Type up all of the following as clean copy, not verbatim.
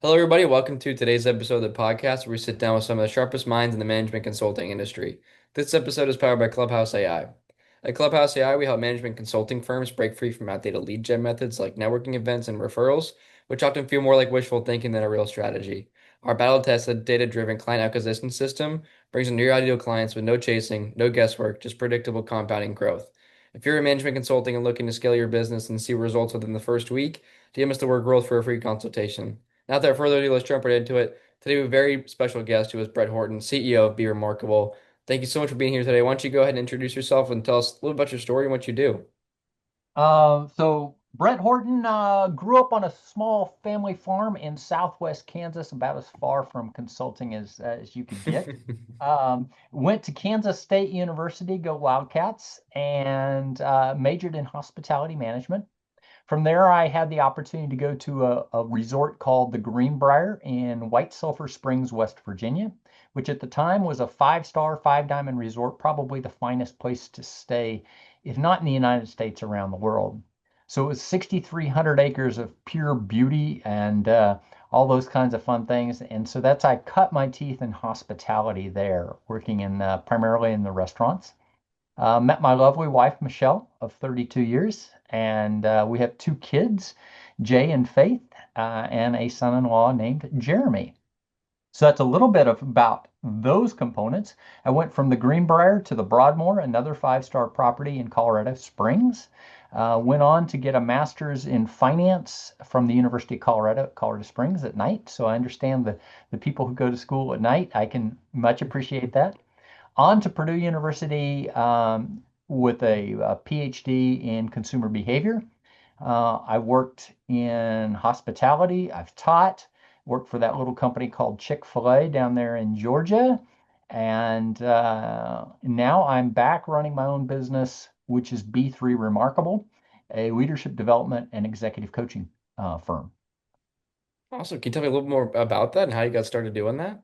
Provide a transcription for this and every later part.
Hello, everybody. Welcome to today's episode of the podcast where we sit down with some of the sharpest minds in the management consulting industry. This episode is powered by Clubhouse AI. At Clubhouse AI, we help management consulting firms break free from outdated lead gen methods like networking events and referrals, which often feel more like wishful thinking than a real strategy. Our battle-tested, data-driven client acquisition system brings in your ideal clients with no chasing, no guesswork, just predictable compounding growth. If you're in management consulting and looking to scale your business and see results within the first week, DM us the word growth for a free consultation. Now, without further ado, let's jump right into it. Today, we have a very special guest who is Brett Horton, CEO of Be Remarkable. Thank you so much for being here today. Why don't you go ahead and introduce yourself and tell us a little about your story and what you do? So Brett Horton grew up on a small family farm in southwest Kansas, about as far from consulting as you could get. Went to Kansas State University, go Wildcats, and majored in hospitality management. From there, I had the opportunity to go to a resort called the Greenbrier in White Sulphur Springs, West Virginia, which at the time was a five-star, five-diamond resort, probably the finest place to stay, if not in the United States, around the world. So it was 6,300 acres of pure beauty and all those kinds of fun things. And so I cut my teeth in hospitality there, working in primarily in the restaurants. Met my lovely wife, Michelle, of 32 years, and we have two kids, Jay and Faith, and a son-in-law named Jeremy. So that's a little bit of about those components. I went from the Greenbrier to the Broadmoor, another five-star property in Colorado Springs. Went on to get a master's in finance from the University of Colorado, Colorado Springs at night. So I understand the people who go to school at night. I can much appreciate that. On to Purdue University with a PhD in consumer behavior. I worked in hospitality. I've taught, worked for that little company called Chick-fil-A down there in Georgia. And now I'm back running my own business, which is B3 Remarkable, a leadership development and executive coaching firm. Awesome. Can you tell me a little more about that and how you got started doing that?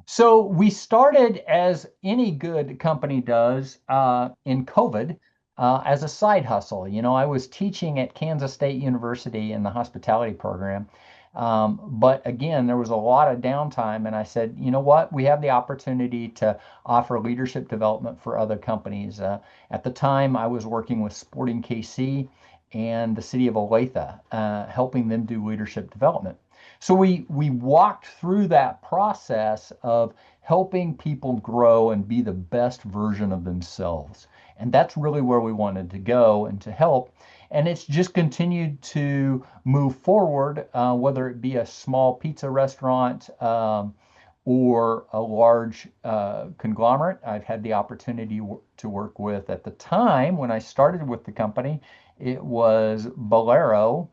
So we started, as any good company does, in COVID as a side hustle. You know, I was teaching at Kansas State University in the hospitality program. But again, there was a lot of downtime, and I said, you know what? We have the opportunity to offer leadership development for other companies. At the time, I was working with Sporting KC and the city of Olathe, helping them do leadership development. So we walked through that process of helping people grow and be the best version of themselves. And that's really where we wanted to go and to help. And it's just continued to move forward, whether it be a small pizza restaurant or a large conglomerate. I've had the opportunity to work with, at the time when I started with the company, it was Bolero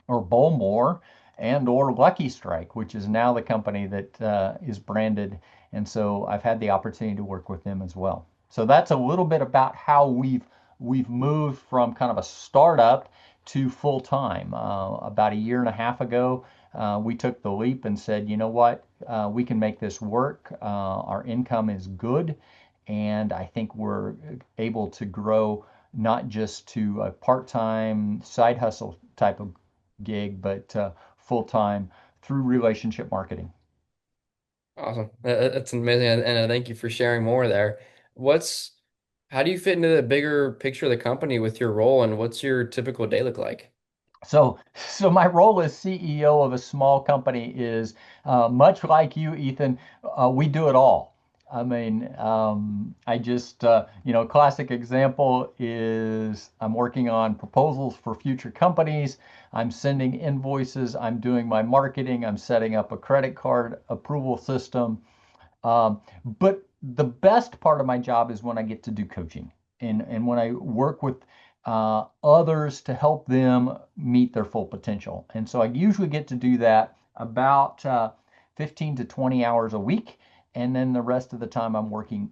or Bowmore and or Lucky Strike, which is now the company that is branded. And so I've had the opportunity to work with them as well. So that's a little bit about how we've moved from kind of a startup to full time. About a year and a half ago, we took the leap and said, you know what, we can make this work. Our income is good, and I think we're able to grow not just to a part-time side hustle type of gig, but full time through relationship marketing. Awesome. That's amazing. And thank you for sharing more there. What's, how do you fit into the bigger picture of the company with your role and what's your typical day look like? So my role as CEO of a small company is much like you, Ethan. We do it all. I mean, I just, classic example is I'm working on proposals for future companies. I'm sending invoices. I'm doing my marketing. I'm setting up a credit card approval system. But the best part of my job is when I get to do coaching and when I work with others to help them meet their full potential. And so I usually get to do that about 15 to 20 hours a week. And then the rest of the time I'm working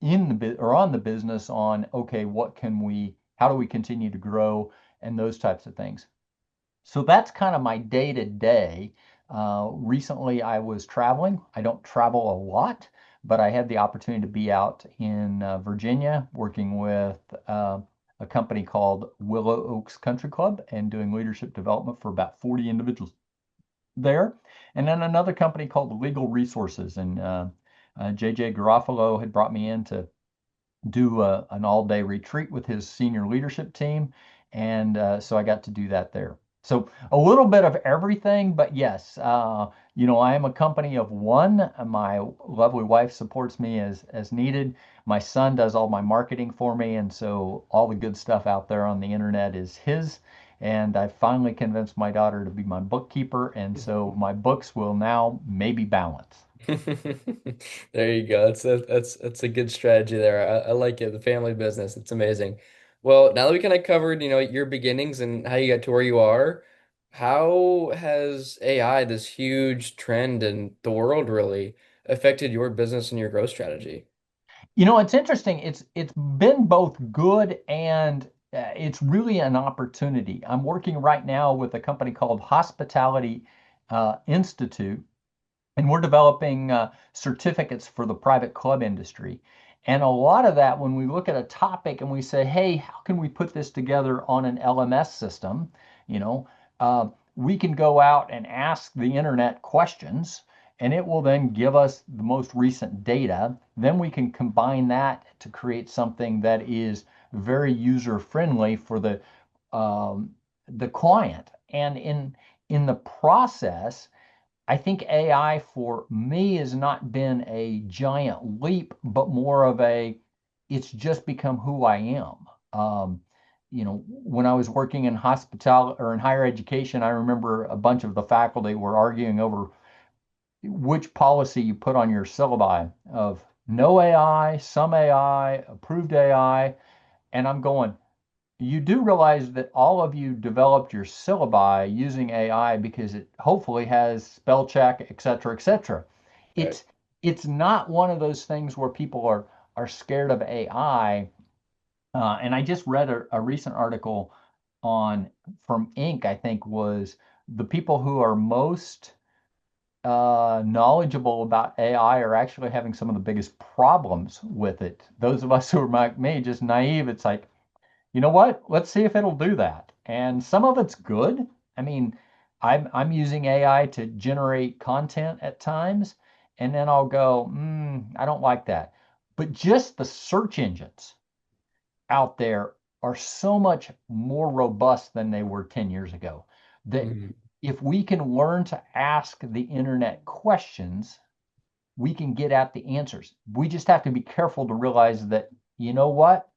in the or on the business on, okay, how do we continue to grow and those types of things. So that's kind of my day to day. Recently, I was traveling. I don't travel a lot, but I had the opportunity to be out in Virginia working with a company called Willow Oaks Country Club and doing leadership development for about 40 individuals there. and then another company called Legal Resources. And JJ Garofalo had brought me in to do an all-day retreat with his senior leadership team, and so I got to do that there. So a little bit of everything, but yes, I am a company of one. My lovely wife supports me as needed. My son does all my marketing for me, and so all the good stuff out there on the internet is his. And I finally convinced my daughter to be my bookkeeper, and so my books will now maybe balance. There you go. That's a good strategy there. I like it. The family business. It's amazing. Well, now that we kind of covered, your beginnings and how you got to where you are, how has AI, this huge trend in the world really, affected your business and your growth strategy? It's interesting. It's been both good and it's really an opportunity. I'm working right now with a company called Hospitality Institute, and we're developing certificates for the private club industry. And a lot of that, when we look at a topic and we say, hey, how can we put this together on an LMS system? You know, we can go out and ask the internet questions, and it will then give us the most recent data. Then we can combine that to create something that is very user friendly for the client. And in the process, I think AI for me has not been a giant leap, but more of it's just become who I am. When I was working in hospitality or in higher education, I remember a bunch of the faculty were arguing over which policy you put on your syllabi of no AI, some AI, approved AI. And I'm going, you do realize that all of you developed your syllabi using AI because it hopefully has spell check, et cetera, et cetera. Right. It's it's not one of those things where people are scared of AI. And I just read a recent article on from Inc. I think was the people who are most knowledgeable about AI are actually having some of the biggest problems with it. Those of us who are like me, just naive, it's like, you know what? Let's see if it'll do that. And some of it's good. I mean, I'm using AI to generate content at times, and then I'll go, I don't like that. But just the search engines out there are so much more robust than they were 10 years ago. That Mhm. if we can learn to ask the internet questions, we can get at the answers. We just have to be careful to realize that, you know what?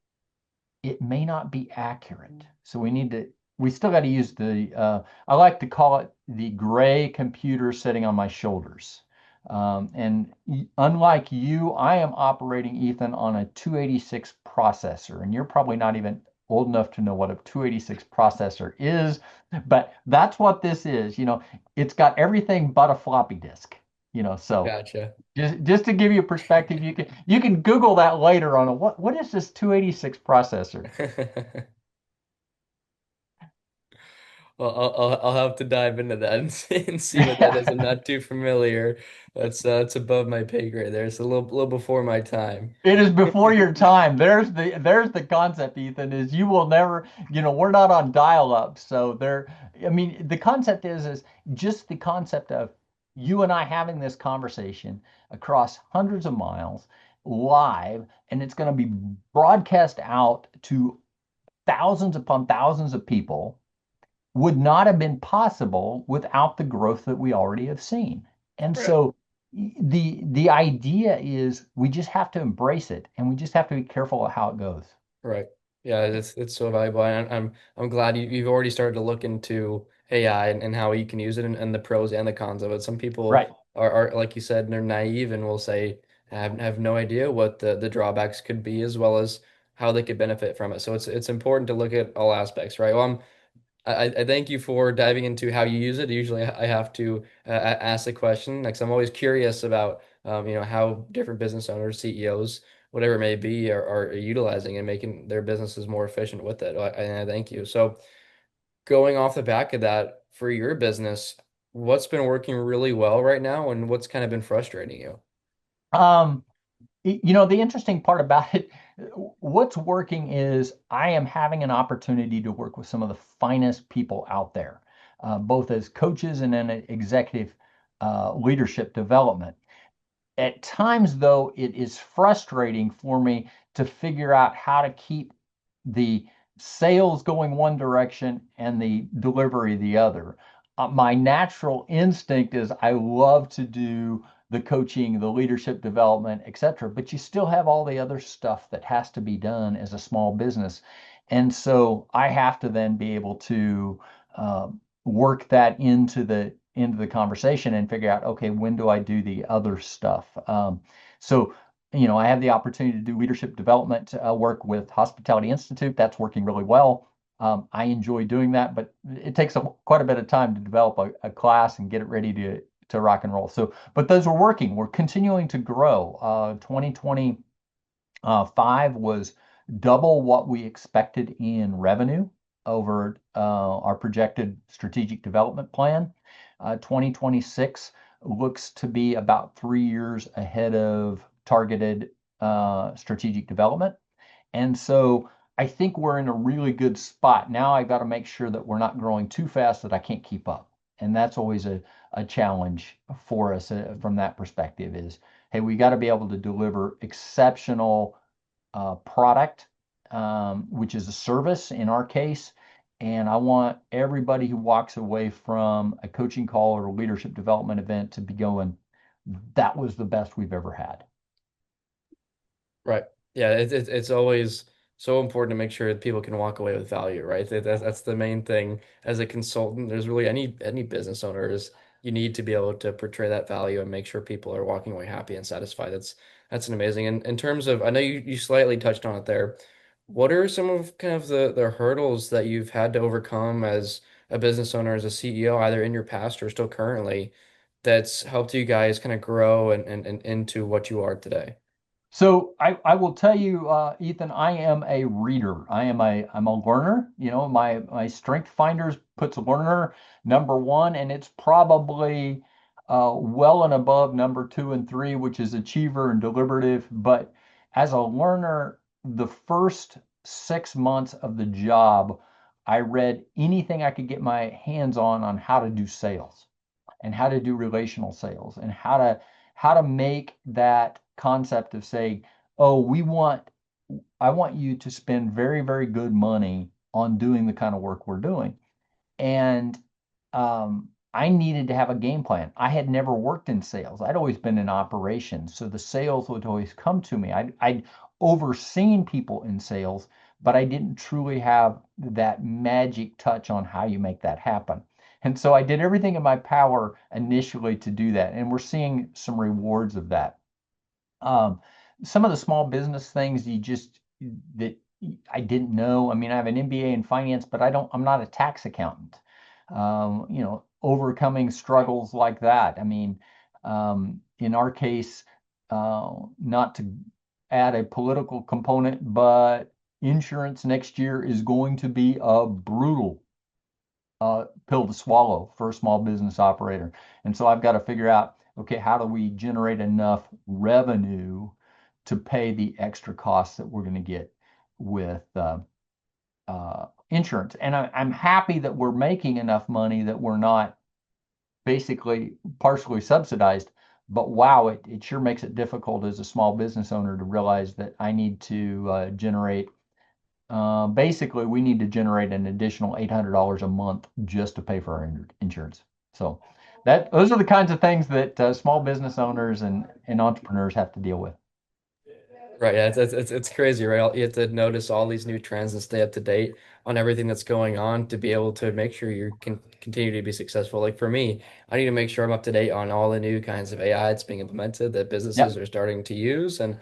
It may not be accurate. So we still got to use I like to call it the gray computer sitting on my shoulders. And unlike you, I am operating, Ethan, on a 286 processor, and you're probably not even old enough to know what a 286 processor is, but that's what this is. It's got everything but a floppy disk. So Gotcha. just to give you a perspective, you can Google that later on what is this 286 processor? Well, I'll have to dive into that and see what that is. I'm not too familiar. That's above my pay grade there. It's a little before my time. It is before your time. There's the concept, Ethan, is you will never, we're not on dial-up. So I mean, the concept is just the concept of you and I having this conversation across hundreds of miles live, and it's going to be broadcast out to thousands upon thousands of people would not have been possible without the growth that we already have seen. And Right. so the idea is we just have to embrace it and we just have to be careful of how it goes. Right. Yeah, it's so valuable. And I'm glad you've already started to look into AI and how you can use it and the pros and the cons of it. Some people Right. are like you said, they're naive and will say have no idea what the drawbacks could be as well as how they could benefit from it. So it's important to look at all aspects, right? Well, I thank you for diving into how you use it. Usually I have to ask the question, like, 'cause I'm always curious about how different business owners, CEOs, whatever it may be, are utilizing and making their businesses more efficient with it. And I thank you. So going off the back of that, for your business, what's been working really well right now and what's kind of been frustrating you? Um, the interesting part about it, what's working is I am having an opportunity to work with some of the finest people out there, both as coaches and then executive leadership development. At times, though, it is frustrating for me to figure out how to keep the sales going one direction and the delivery the other. My natural instinct is I love to do the coaching, the leadership development, etc. But you still have all the other stuff that has to be done as a small business. And so I have to then be able to uh, work that into the conversation and figure out, okay, when do I do the other stuff? So, I have the opportunity to do leadership development work with Hospitality Institute. That's working really well. I enjoy doing that, but it takes quite a bit of time to develop a class and get it ready to rock and roll. So, but those are working. We're continuing to grow. 2025 was double what we expected in revenue over our projected strategic development plan. 2026 looks to be about 3 years ahead of targeted strategic development. And so I think we're in a really good spot. Now I got to make sure that we're not growing too fast that I can't keep up. And that's always a challenge for us from that perspective is, hey, we got to be able to deliver exceptional product, which is a service in our case. And I want everybody who walks away from a coaching call or a leadership development event to be going, that was the best we've ever had. Right. Yeah, it's always so important to make sure that people can walk away with value, right? That's the main thing as a consultant. There's really any business owners, you need to be able to portray that value and make sure people are walking away happy and satisfied. That's an amazing. And in terms of, I know you slightly touched on it there. What are some of kind of the hurdles that you've had to overcome as a business owner, as a CEO, either in your past or still currently, that's helped you guys kind of grow and into what you are today? So I will tell you, Ethan, I am a reader. I'm a learner. My Strength Finders puts learner number one, and it's probably well and above number two and three, which is achiever and deliberative. But as a learner, the first 6 months of the job, I read anything I could get my hands on how to do sales and how to do relational sales and how to make that concept of saying, oh, I want you to spend very, very good money on doing the kind of work we're doing. And I needed to have a game plan. I had never worked in sales. I'd always been in operations. So the sales would always come to me. I'd overseen people in sales, but I didn't truly have that magic touch on how you make that happen. And so I did everything in my power initially to do that. And we're seeing some rewards of that. Um, some of the small business things that I didn't know. I mean, I have an MBA in finance, but I'm not a tax accountant. Overcoming struggles like that. I mean, in our case, not to add a political component, but insurance next year is going to be a brutal pill to swallow for a small business operator. And so I've got to figure out, okay, how do we generate enough revenue to pay the extra costs that we're going to get with insurance? And I'm happy that we're making enough money that we're not basically partially subsidized. But wow, it sure makes it difficult as a small business owner to realize that I need to generate basically, we need to generate an additional $800 a month just to pay for our insurance. So those are the kinds of things that small business owners and entrepreneurs have to deal with. Right, yeah, it's crazy, right? You have to notice all these new trends and stay up to date on everything that's going on to be able to make sure you can continue to be successful. Like for me, I need to make sure I'm up to date on all the new kinds of AI that's being implemented that businesses Yep. are starting to use and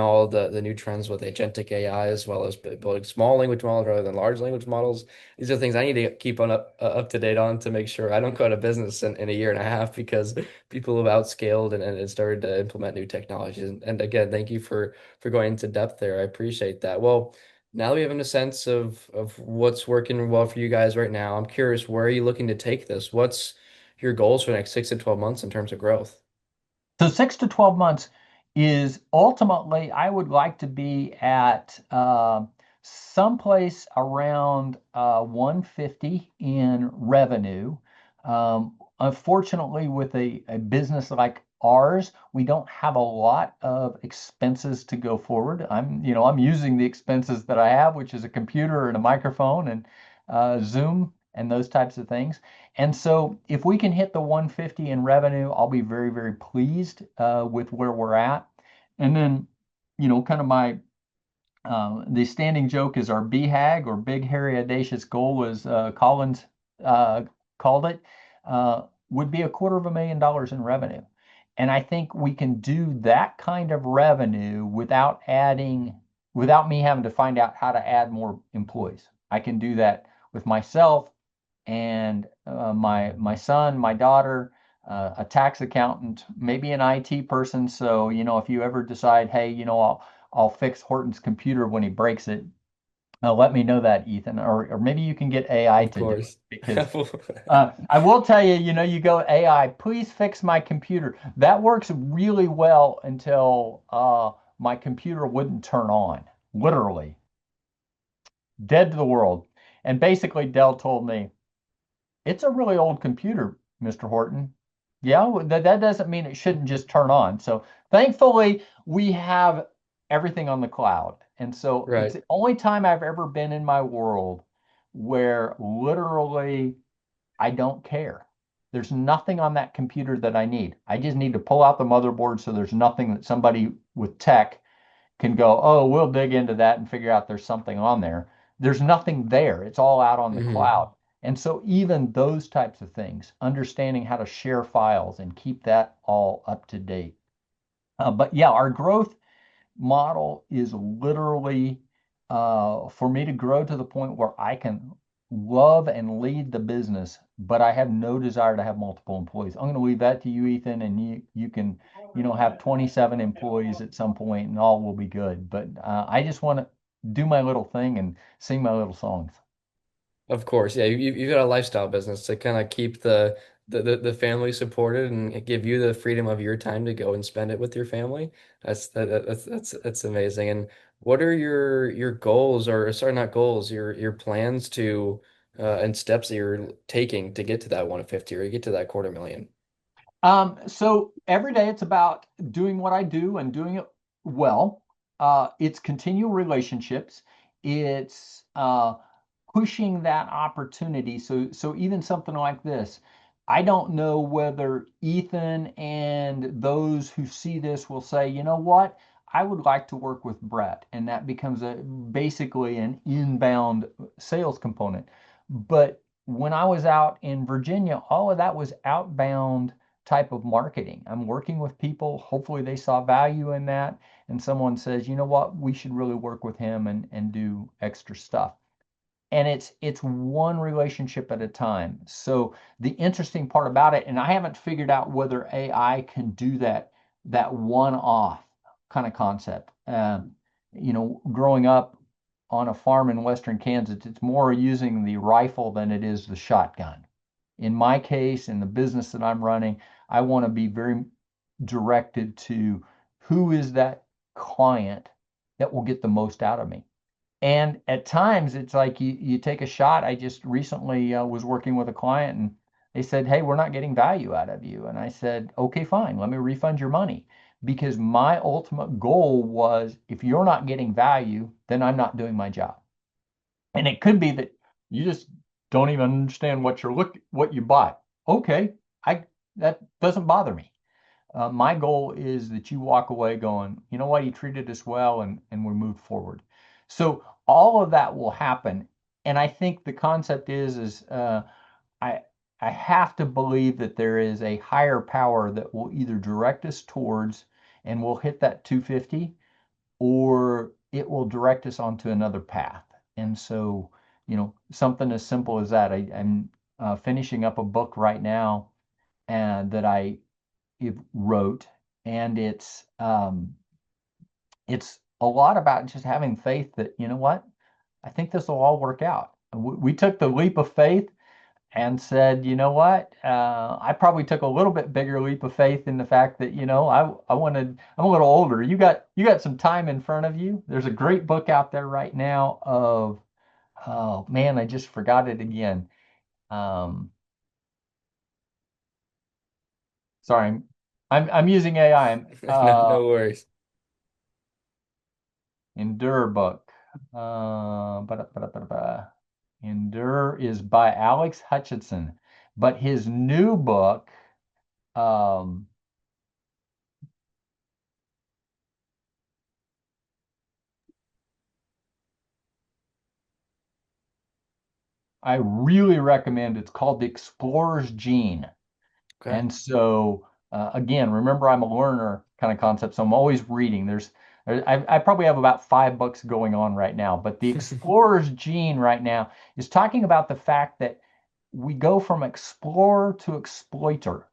all the new trends with agentic AI as well as building small language models rather than large language models. These are things I need to keep on up to date on to make sure I don't go out of business in a year and a half because people have outscaled and started to implement new technologies. And again, thank you for going into depth there. I appreciate that. Well, now that we have a sense of what's working well for you guys right now, I'm curious, where are you looking to take this? What's your goals for the next 6 to 12 months in terms of growth? So 6 to 12 months is ultimately, I would like to be at someplace around 150 in revenue. unfortunately, with a business like ours, we don't have a lot of expenses to go forward. I'm using the expenses that I have, which is a computer and a microphone and Zoom and those types of things. And so if we can hit the 150 in revenue, I'll be very, very pleased with where we're at. And then, kind of the standing joke is our BHAG, or Big Hairy Audacious Goal, as Collins uh, called it, would be $250,000 in revenue. And I think we can do that kind of revenue without me having to find out how to add more employees. I can do that with myself and my son, my daughter, a tax accountant, maybe an IT person. So, if you ever decide, hey, I'll fix Horton's computer when he breaks it, let me know that, Ethan. Or maybe you can get AI Of to do it, course. because I will tell you, you go AI, please fix my computer. That works really well until my computer wouldn't turn on, literally dead to the world. And basically, Dell told me, it's a really old computer, Mr. Horton. Yeah, well, that doesn't mean it shouldn't just turn on. So thankfully, we have everything on the cloud. And so it's Right. the only time I've ever been in my world where literally I don't care. There's nothing on that computer that I need. I just need to pull out the motherboard so there's nothing that somebody with tech can go, oh, we'll dig into that and figure out there's something on there. There's nothing there. It's all out on the Hmm. cloud. And so even those types of things, understanding how to share files and keep that all up to date. But yeah, our growth model is literally for me to grow to the point where I can love and lead the business, but I have no desire to have multiple employees. I'm going to leave that to you, Ethan, and you can, have 27 employees at some point, and all will be good. But I just want to do my little thing and sing my little songs. Of course. Yeah, you've got a lifestyle business to kind of keep the family supported and give you the freedom of your time to go and spend it with your family. That's amazing. And what are your goals, or sorry, not goals, your plans to and steps that you're taking to get to that 150 or get to that 250,000? So every day it's about doing what I do and doing it well. It's continual relationships. It's pushing that opportunity. So even something like this, I don't know whether Ethan and those who see this will say, you know what, I would like to work with Brett, and that becomes basically an inbound sales component. But when I was out in Virginia, all of that was outbound type of marketing. I'm working with people. Hopefully they saw value in that. And someone says, you know what, we should really work with him and do extra stuff. And it's one relationship at a time. So the interesting part about it, and I haven't figured out whether AI can do that one-off kind of concept. Growing up on a farm in western Kansas, it's more using the rifle than it is the shotgun. In my case, in the business that I'm running, I want to be very directed to who is that client that will get the most out of me. And at times, it's like you take a shot. I just recently was working with a client, and they said, hey, we're not getting value out of you. And I said, okay, fine, let me refund your money. Because my ultimate goal was, if you're not getting value, then I'm not doing my job. And it could be that you just don't even understand what you bought. Okay, I that doesn't bother me. My goal is that you walk away going, you know what, he treated us well, and we move forward. So all of that will happen. And I think the concept is I I have to believe that there is a higher power that will either direct us towards, and we'll hit that 250, or it will direct us onto another path. And so, something as simple as that. I'm finishing up a book right now, and that I wrote, and it's a lot about just having faith that, you know what, I think this will all work out. We took the leap of faith and said, you know what, I probably took a little bit bigger leap of faith in the fact that, I'm a little older. You got some time in front of you. There's a great book out there right now of, oh man, I just forgot it again. Um, Sorry, I'm using AI. No, no worries. Endure book. Endure is by Alex Hutchinson, but his new book, um, I really recommend. It's called The Explorer's Gene. Okay. And so, again, remember, I'm a learner kind of concept, so I'm always reading. I probably have about 5 books going on right now, but the explorer's gene right now is talking about the fact that we go from explorer to exploiter,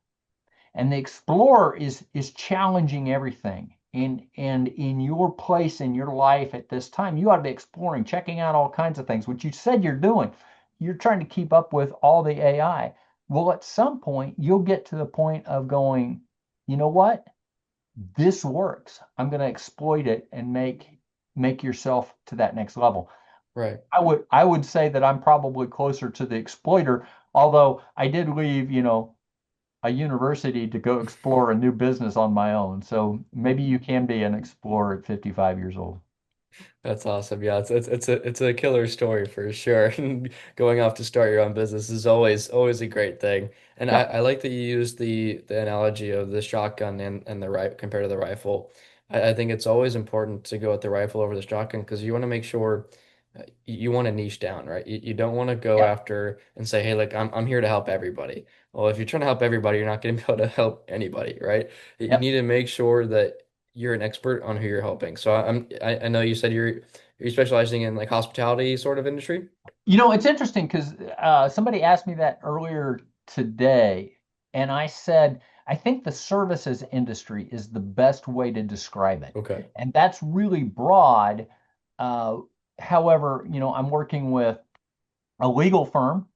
and the explorer is challenging everything. And in your place in your life at this time, you ought to be exploring, checking out all kinds of things, which you said you're doing. You're trying to keep up with all the AI. Well, at some point, you'll get to the point of going, you know what? This works. I'm going to exploit it and make yourself to that next level. Right. I would say that I'm probably closer to the exploiter, although I did leave, a university to go explore a new business on my own. So maybe you can be an explorer at 55 years old. That's awesome. Yeah, it's a killer story for sure. Going off to start your own business is always a great thing. And Yep. I like that you use the analogy of the shotgun and the right compared to the rifle. I think it's always important to go with the rifle over the shotgun because you want to make sure you want to niche down, right? You don't want to go Yep. after and say, hey, look, I'm here to help everybody. Well, if you're trying to help everybody, you're not going to be able to help anybody, right? You Yep. need to make sure that you're an expert on who you're helping. So I know you said you're specializing in like hospitality sort of industry. It's interesting because somebody asked me that earlier today, and I said, I think the services industry is the best way to describe it. Okay. And that's really broad. Uh, However, I'm working with a legal firm.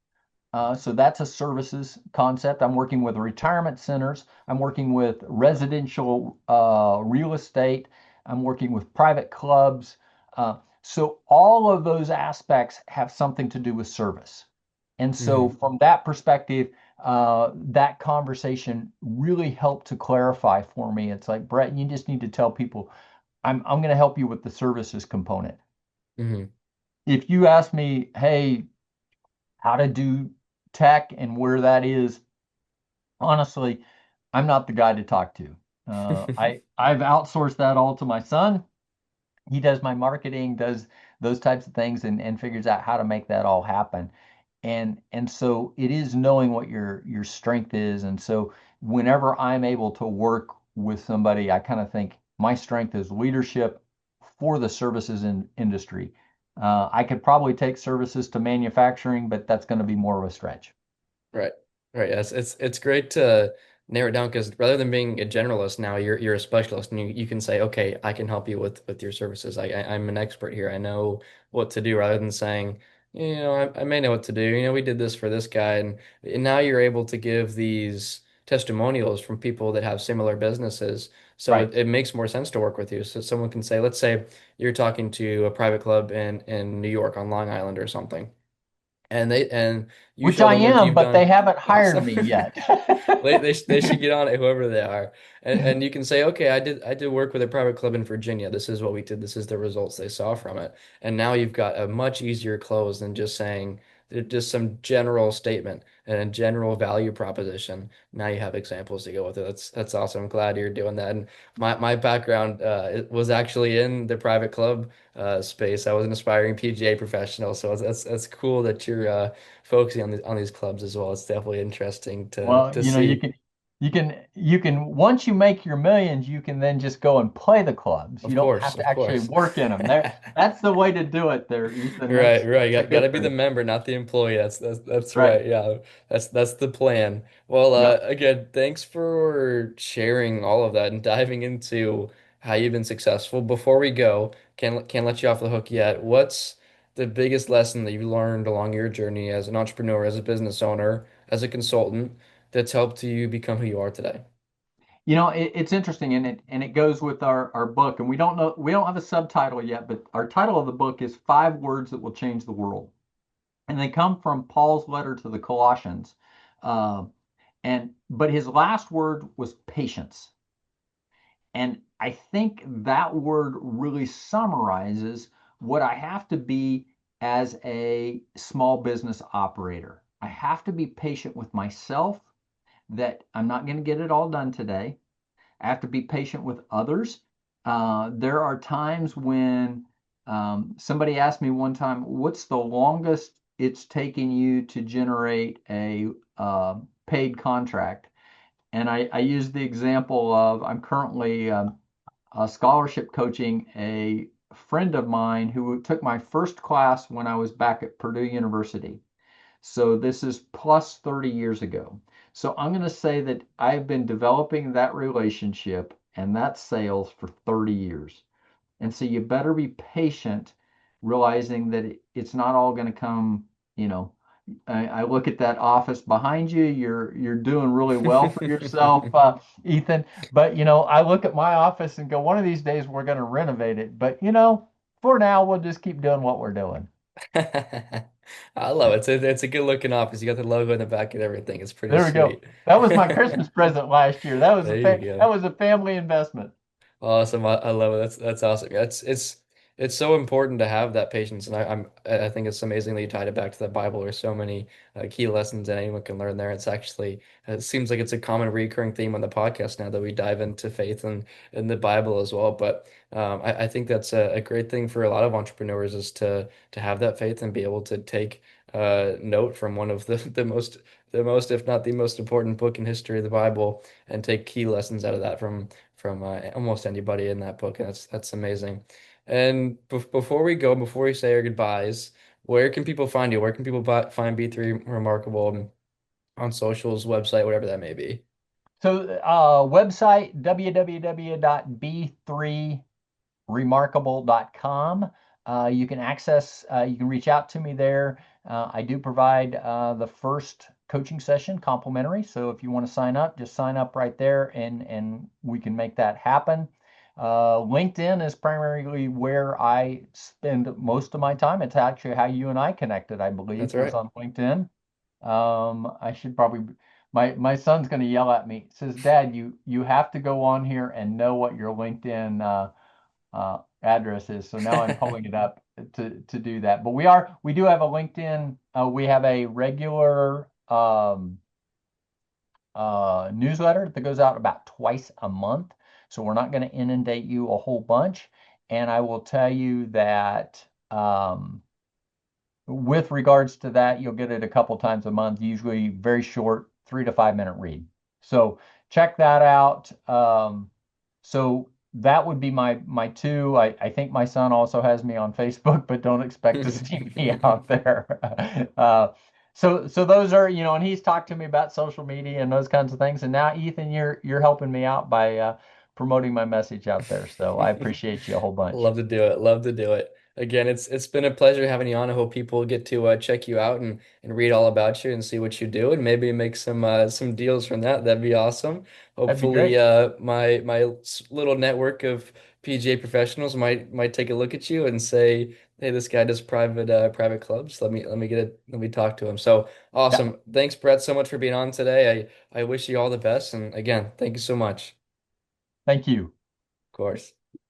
So that's a services concept. I'm working with retirement centers. I'm working with residential real estate. I'm working with private clubs. So all of those aspects have something to do with service. And so Hmm. from that perspective, that conversation really helped to clarify for me. It's like, Brett, you just need to tell people, I'm going to help you with the services component. Hmm. If you ask me, hey, how to do tech and where that is, honestly, I'm not the guy to talk to. I've outsourced that all to my son. He does my marketing, does those types of things, and figures out how to make that all happen. And so it is knowing what your strength is. And so whenever I'm able to work with somebody, I kind of think my strength is leadership for the services industry. I could probably take services to manufacturing, but that's going to be more of a stretch. Right. Right. Yes. It's great to narrow it down because rather than being a generalist now, you're a specialist and you can say, okay, I can help you with your services. I'm an expert here. I know what to do rather than saying, I may know what to do. We did this for this guy and now you're able to give these testimonials from people that have similar businesses. So Right. it makes more sense to work with you. So someone can say, let's say you're talking to a private club in New York on Long Island or something. And you Which show I them what am, you've but they done. haven't hired Awesome. me yet. They should get on it, whoever they are. And you can say, okay, I did work with a private club in Virginia. This is what we did. This is the results they saw from it. And now you've got a much easier close than just saying just some general statement and a general value proposition. Now you have examples to go with it. That's awesome. I'm glad you're doing that. And my background it was actually in the private club space. I was an aspiring PGA professional, so that's cool that you're focusing on these clubs as well. It's definitely interesting to Well, to you see. can once you make your millions, you can then just go and play the clubs. You Of don't course, have to of actually course. work in them. That's the way to do it there, Ethan. Right, right. That's a Got to good be the thing. member, not the employee. That's Right. right. Yeah, that's the plan. Well, Yep. again, thanks for sharing all of that and diving into how you've been successful. Before we go, can't let you off the hook yet. What's the biggest lesson that you learned along your journey as an entrepreneur, as a business owner, as a consultant that's helped you become who you are today? It's interesting, and it goes with our book, and we don't have a subtitle yet, but our title of the book is 5 Words That Will Change the World, and they come from Paul's letter to the Colossians. Uh, And but his last word was patience. And I think that word really summarizes what I have to be as a small business operator. I have to be patient with myself that I'm not going to get it all done today. I have to be patient with others. There are times when somebody asked me one time, "What's the longest it's taken you to generate a paid contract?" And I use the example of I'm currently scholarship coaching a friend of mine who took my first class when I was back at Purdue University. So this is plus 30 years ago. So I'm going to say that I've been developing that relationship and that sales for 30 years. And so you better be patient, realizing that it's not all going to come, you know, I look at that office behind you. You're doing really well for yourself, Ethan. But I look at my office and go, one of these days we're going to renovate it. But for now, we'll just keep doing what we're doing. I love it. It's a good looking office. You got the logo in the back and everything. It's pretty There we go. sweet. That was my Christmas present last year. That was There you that go. was a family investment. Awesome. I love it. That's awesome. It's so important to have that patience, and I think it's amazing that you tied it back to the Bible. There's so many key lessons that anyone can learn there. It seems like it's a common recurring theme on the podcast now that we dive into faith and in the Bible as well. But I think that's a great thing for a lot of entrepreneurs is to have that faith and be able to take note from one of the most, if not the most important book in history, the Bible, and take key lessons out of that from almost anybody in that book, and that's amazing. And before we say our goodbyes, where can people find you? Where can people find B3 Remarkable on socials, website, whatever that may be? So, website www.b3remarkable.com. You can reach out to me there. I do provide the first coaching session complimentary. So if you want to sign up, just sign up right there and we can make that happen. LinkedIn is primarily where I spend most of my time. It's actually how you and I connected, I That's believe, was right. on LinkedIn. I should probably my son's going to yell at me. Says, "Dad, you have to go on here and know what your LinkedIn address is." So now I'm pulling it up to do that. But we do have a LinkedIn. We have a regular newsletter that goes out about twice a month. So we're not going to inundate you a whole bunch. And I will tell you that with regards to that, you'll get it a couple times a month, usually very short, 3 to 5 minute read. So check that out. So that would be my two. I think my son also has me on Facebook, but don't expect to see me out there. So those are, and he's talked to me about social media and those kinds of things. And now, Ethan, you're helping me out by promoting my message out there. So I appreciate you a whole bunch. Love to do it. Love to do it. Again, it's been a pleasure having you on. I hope people get to check you out and read all about you and see what you do and maybe make some deals from that. That'd be awesome. That'd be Hopefully, great. my little network of PGA professionals might take a look at you and say, "Hey, this guy does private clubs. Let me talk to him." So Yeah. awesome. Thanks, Brett, so much for being on today. I wish you all the best. And again, thank you so much. Thank you. Of course.